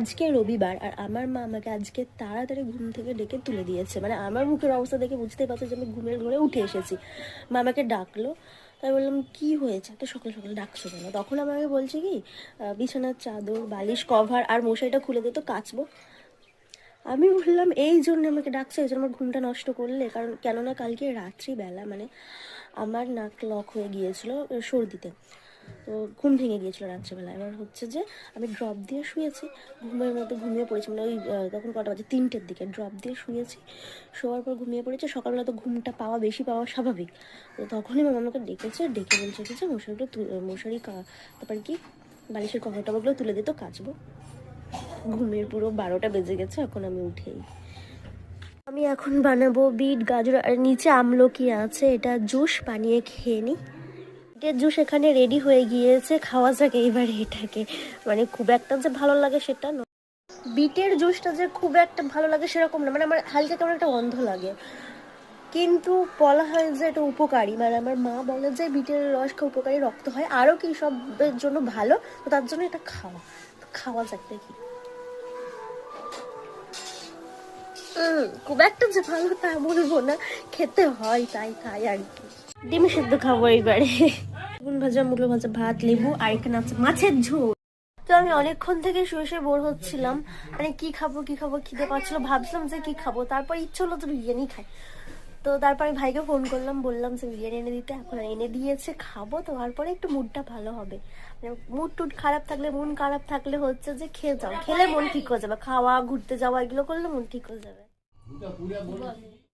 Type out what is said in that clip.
আজকে রবিবার আর আমার মা আমাকে আজকে তাড়াতাড়ি ঘুম থেকে ডেকে তুলে দিয়েছে, মানে আমার মুখের অবস্থা দেখে বুঝতেই পারছো যে আমি ঘুমের ঘরে উঠে এসেছি। মা আমাকে ডাকলো, তাই বললাম কি হয়েছে তো সকাল সকাল ডাকছো কেন? তখন আমাকে বলছে কি বিছানার চাদর বালিশ কভার আর মশারিটা খুলে দে তো কাচবো। আমি বললাম এই জন্য আমাকে ডাকছে, এই জন্য আমার ঘুমটা নষ্ট করলে? কারণ কেননা কালকে রাত্রিবেলা মানে আমার নাক লক হয়ে গিয়েছিল সর্দিতে, তো ঘুম ভেঙে গিয়েছিলো রাত্রেবেলা। এবার হচ্ছে যে আমি ড্রপ দিয়ে শুয়েছি, ঘুমের মধ্যে ঘুমিয়ে পড়েছি, মানে ওই তখন কটা বাজে 3টের দিকে ড্রপ দিয়ে শুয়েছি। শোয়ার পর ঘুমিয়ে পড়েছে, সকালবেলা তো ঘুমটা বেশি পাওয়া স্বাভাবিক। তো তখনই মামা আমাকে ডেকেছে, ডেকে বলছে কি যে মশারি তারপর কি বালিশের কভার টভারগুলো তুলে দিত কাচবো। ঘুমের পুরো 12টা বেজে গেছে, এখন আমি উঠেই। আমি এখন বানাবো বিট গাজর আর নিচে আমলকি আছে, এটা জুস বানিয়ে খেয়ে নিই। বিটের জুস এখানে রেডি হয়ে গিয়েছে, খাওয়া যাক এইবার এটাকে। মানে খুব একটা যে ভালো লাগে সেটা নয়, বিটের জুসটা যে খুব একটা ভালো লাগে সেরকম না, মানে আমার হালকা কেমন একটা গন্ধ লাগে, কিন্তু বলা হয় যে এটা উপকারী, মানে আমার মা বলে যে বিটের রস উপকারী, রক্ত হয় আরও কি সবের জন্য ভালো, তো তার জন্য এটা খাওয়া যাক দেখি। খুব একটা যে ভালো তা বলবো না, খেতে হয় তাই খাই আর কি। ডিম সেদ্ধ খাবো এইবারে, বেগুন ভাজা মূলো ভাজা ভাত লেবু আর এখানে আছে মাছের ঝোল। তো আমি অনেকক্ষণ থেকে শুয়ে শুয়ে বোর হচ্ছিলাম, মানে কি খাবো খিদে পাচ্ছিল, ভাবছিলাম যে কি খাবো, তারপর ইচ্ছে হলো তো বিরিয়ানি খাই। তো তারপর আমি ভাইকে ফোন করলাম, বললাম যে বিরিয়ানি এনে দিতে, এখন এনে দিয়েছে, খাবো। তো তারপরে একটু মুডটা ভালো হবে, মানে মুড টুড খারাপ থাকলে, মন খারাপ থাকলে হচ্ছে যে খেয়ে যাও, খেলে মন ঠিক হয়ে যাবে, খাওয়া ঘুরতে যাওয়া এগুলো করলে মন ঠিক হয়ে যাবে।